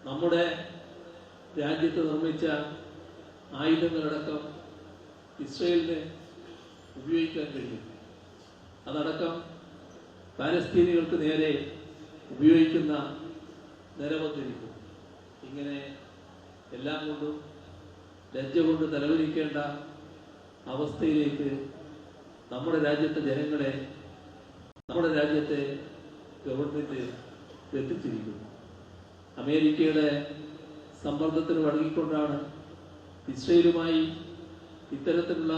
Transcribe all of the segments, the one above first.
നമ്മുടെ രാജ്യത്ത് നിർമ്മിച്ച ആയുധങ്ങളടക്കം ഇസ്രയേലിന് ഉപയോഗിക്കാൻ കഴിയും. അതടക്കം പാലസ്തീനികൾക്ക് നേരെ ഉപയോഗിക്കുന്ന നിരവധിരിക്കും. ഇങ്ങനെ എല്ലാം കൊണ്ടും ലജ്ജ കൊണ്ട് തലവലിക്കേണ്ട അവസ്ഥയിലേക്ക് നമ്മുടെ രാജ്യത്തെ ജനങ്ങളെ, നമ്മുടെ രാജ്യത്തെ ഗവൺമെന്റ് എത്തിച്ചിരിക്കുന്നു. അമേരിക്കയുടെ സമ്മർദ്ദത്തിന് വഴങ്ങിക്കൊണ്ടാണ് ഇസ്രയേലുമായി ഇത്തരത്തിലുള്ള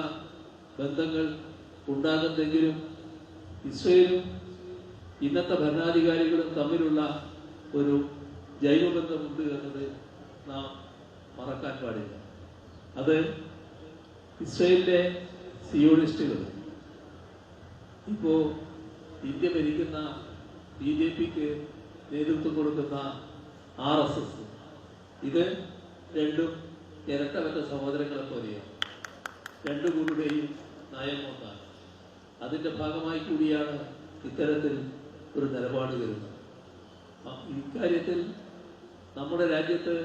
ബന്ധങ്ങൾ ഉണ്ടാകുന്നെങ്കിലും ഇസ്രയേലും ഇന്നത്തെ ഭരണാധികാരികളും തമ്മിലുള്ള ഒരു ജൈവബന്ധമുണ്ട് എന്നത് നാം മറക്കാൻ പാടില്ല. അത് ഇസ്രയേലിലെ സിയോണിസ്റ്റുകൾ, ഇപ്പോൾ ഇന്ത്യ ഭരിക്കുന്ന BJPക്ക് നേതൃത്വം കൊടുക്കുന്ന RSS, ഇത് രണ്ടും ഇരട്ടവറ്റ സഹോദരങ്ങളെ പോലെയാണ്. രണ്ടു കൂരുടെയും നയം ഒന്നാണ്. അതിൻ്റെ ഭാഗമായി കൂടിയാണ് ഇത്തരത്തിൽ ഒരു നിലപാട് വരുന്നത്. ഇക്കാര്യത്തിൽ നമ്മുടെ രാജ്യത്ത്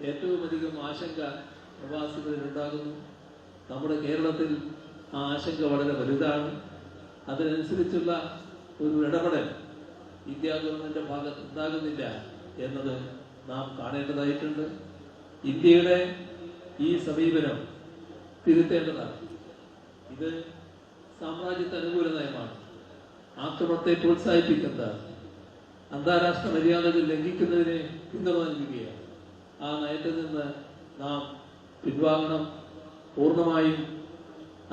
ഏറ്റവും അധികം ആശങ്ക പ്രവാസികളിലുണ്ടാകുന്നു. നമ്മുടെ കേരളത്തിൽ ആ ആശങ്ക വളരെ വലുതാണ്. അതിനനുസരിച്ചുള്ള ഒരു ഇടപെടൽ ഇന്ത്യ ഗവൺമെന്റിന്റെ ഭാഗത്ത് ഉണ്ടാകുന്നില്ല എന്നത് നാം കാണേണ്ടതായിട്ടുണ്ട്. ഇന്ത്യയുടെ ഈ സമീപനം തിരുത്തേണ്ടതാണ്. ഇത് സാമ്രാജ്യത്തെ അനുകൂല നയമാണ്. ആക്രമണത്തെ പ്രോത്സാഹിപ്പിക്കുന്നതാണ്. അന്താരാഷ്ട്ര മര്യാദകൾ ലംഘിക്കുന്നതിനെ പിന്തുണ നൽകുകയാണ്. ആ നയത്തിൽ നിന്ന് നാം പിൻവാങ്ങണം. പൂർണ്ണമായും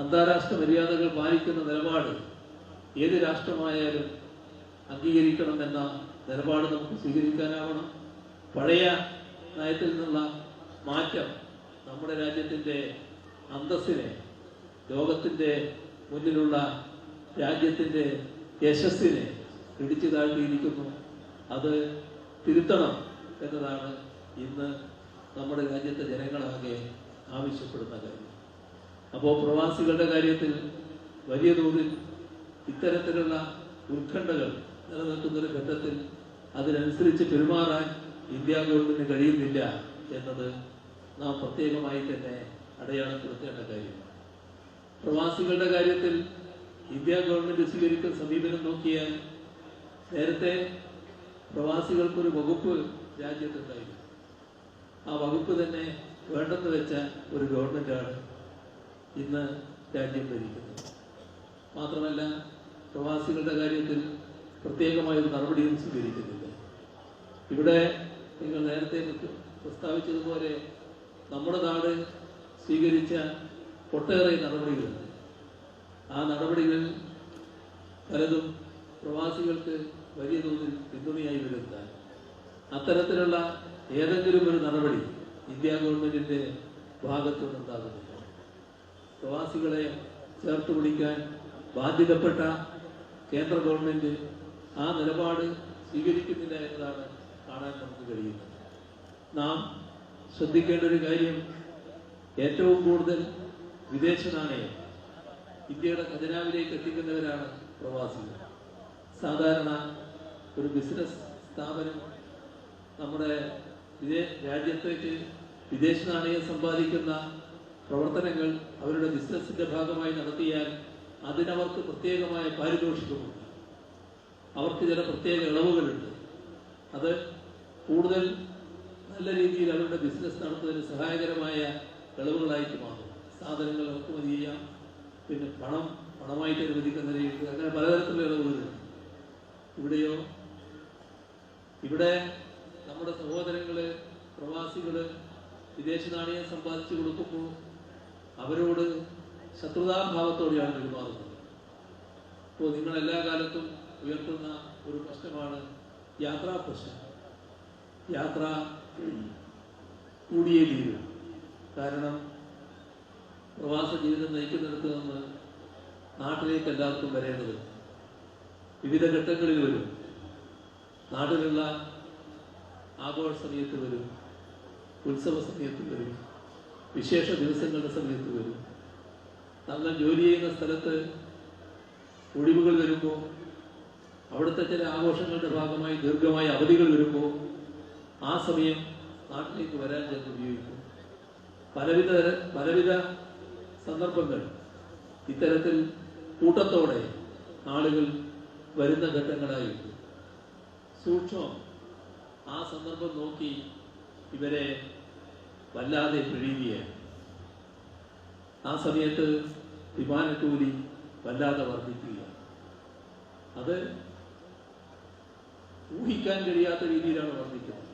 അന്താരാഷ്ട്ര മര്യാദകൾ പാലിക്കുന്ന നിലപാട് ഏത് രാഷ്ട്രമായാലും അംഗീകരിക്കണം എന്ന നിലപാട് നമുക്ക് സ്വീകരിക്കാനാവണം. പഴയ നയത്തിൽ നിന്നുള്ള മാറ്റം നമ്മുടെ രാജ്യത്തിൻ്റെ അന്തസ്സിനെ, ലോകത്തിൻ്റെ മുന്നിലുള്ള രാജ്യത്തിൻ്റെ യശസ്സിനെ ഇടിച്ചു താഴ്ത്തിയിരിക്കുന്നു. അത് തിരുത്തണം എന്നതാണ് ഇന്ന് നമ്മുടെ രാജ്യത്തെ ജനങ്ങളാകെ ആവശ്യപ്പെടുന്ന കാര്യം. അപ്പോൾ പ്രവാസികളുടെ കാര്യത്തിൽ വലിയ തോതിൽ ഇത്തരത്തിലുള്ള ഉത്കണ്ഠകൾ നിലനിൽക്കുന്നൊരു ഘട്ടത്തിൽ അതിനനുസരിച്ച് പെരുമാറാൻ ഇന്ത്യ ഗവൺമെന്റിന് കഴിയുന്നില്ല എന്നത് നാം പ്രത്യേകമായി തന്നെ അടയാളപ്പെടുത്തേണ്ട കാര്യമാണ്. പ്രവാസികളുടെ കാര്യത്തിൽ ഇന്ത്യ ഗവൺമെന്റ് സ്വീകരിക്കുന്ന സമീപനം നോക്കിയാൽ, നേരത്തെ പ്രവാസികൾക്കൊരു വകുപ്പ് രാജ്യത്തുണ്ടായിരുന്നു. ആ വകുപ്പ് തന്നെ വേണ്ടെന്ന് വെച്ച ഒരു ഗവൺമെന്റാണ് ഇന്ന് രാജ്യം ഭരിക്കുന്നത്. മാത്രമല്ല, പ്രവാസികളുടെ കാര്യത്തിൽ പ്രത്യേകമായൊരു നടപടിയും സ്വീകരിക്കുന്നില്ല. ഇവിടെ നിങ്ങൾ നേരത്തെ പ്രസ്താവിച്ചതുപോലെ നമ്മുടെ നാട് സ്വീകരിച്ച ഒട്ടേറെ നടപടികളുണ്ട്. ആ നടപടികൾ പലതും പ്രവാസികൾക്ക് വലിയ തോതിൽ പിന്തുണയായി വരുത്താൻ, അത്തരത്തിലുള്ള ഏതെങ്കിലും ഒരു നടപടി ഇന്ത്യ ഗവൺമെന്റിന്റെ ഭാഗത്തുനിന്നുണ്ടാകുന്നില്ല. പ്രവാസികളെ ചേർത്ത് പിടിക്കാൻ ബാധ്യതപ്പെട്ട കേന്ദ്ര ഗവൺമെന്റ് ആ നിലപാട് സ്വീകരിക്കുന്നില്ല എന്നതാണ് കാണാൻ നമുക്ക് കഴിയുന്നത്. നാം ശ്രദ്ധിക്കേണ്ട ഒരു കാര്യം, ഏറ്റവും കൂടുതൽ വിദേശ നാണയം ഇന്ത്യയുടെ ഖജനാവിലേക്ക് എത്തിക്കുന്നവരാണ് പ്രവാസികൾ. സാധാരണ ഒരു ബിസിനസ് സ്ഥാപനം നമ്മുടെ രാജ്യത്തേക്ക് വിദേശ നാണയം സമ്പാദിക്കുന്ന പ്രവർത്തനങ്ങൾ അവരുടെ ബിസിനസിന്റെ ഭാഗമായി നടത്തിയാൽ അതിനവർക്ക് പ്രത്യേകമായ പാരിതോഷികമുണ്ട്. അവർക്ക് ചില പ്രത്യേക ഇളവുകളുണ്ട്. അത് കൂടുതൽ നല്ല രീതിയിൽ അവരുടെ ബിസിനസ് നടത്തുന്നതിന് സഹായകരമായ ഇളവുകളായിട്ട് മാറും. സാധനങ്ങൾ ഇറക്കുമതി ചെയ്യാം, പിന്നെ പണമായിട്ട് അനുവദിക്കുന്ന രീതി, അങ്ങനെ പലതരത്തിലുള്ള ഇളവുകളുണ്ട്. ഇവിടെ നമ്മുടെ സഹോദരങ്ങള്, പ്രവാസികള് വിദേശ നാണയം സമ്പാദിച്ചു കൊടുക്കുമ്പോൾ അവരോട് ശത്രുതാഭാവത്തോടെയാണ് പെരുമാറുന്നത്. ഇപ്പോൾ നിങ്ങൾ എല്ലാ കാലത്തും ഉയർത്തുന്ന ഒരു പ്രശ്നമാണ് യാത്രാ പ്രശ്നം. യാത്ര കൂടിയേ തീരും. കാരണം പ്രവാസ ജീവിതം നയിക്കുന്നിടത്ത് നിന്ന് നാട്ടിലേക്ക് എല്ലാവർക്കും വരേണ്ടതുണ്ട്. വിവിധ ഘട്ടങ്ങളിൽ വരും. നാട്ടിലുള്ള ആഘോഷ സമയത്ത് വരും, ഉത്സവ സമയത്ത് വരും, വിശേഷ ദിവസങ്ങളുടെ സമയത്ത് വരും. നമ്മൾ ജോലി ചെയ്യുന്ന സ്ഥലത്ത് ഒഴിവുകൾ വരുമ്പോൾ, അവിടുത്തെ ചില ആഘോഷങ്ങളുടെ ഭാഗമായി ദീർഘമായ അവധികൾ വരുമ്പോൾ ആ സമയം നാട്ടിലേക്ക് വരാൻ ചെന്ന് ഉപയോഗിക്കും. പലവിധ സന്ദർഭങ്ങൾ ഇത്തരത്തിൽ കൂട്ടത്തോടെ ആളുകൾ വരുന്ന ഘട്ടങ്ങളായിരുന്നു. സൂക്ഷ്മം ആ സന്ദർഭം നോക്കി ഇവരെ വല്ലാതെ പിഴിയുകയാണ്. ആ സമയത്ത് വിമാനക്കൂലി വല്ലാതെ വർദ്ധിക്കുകയാണ്. അത് ഊഹിക്കാൻ കഴിയാത്ത രീതിയിലാണ് വർദ്ധിക്കുന്നത്.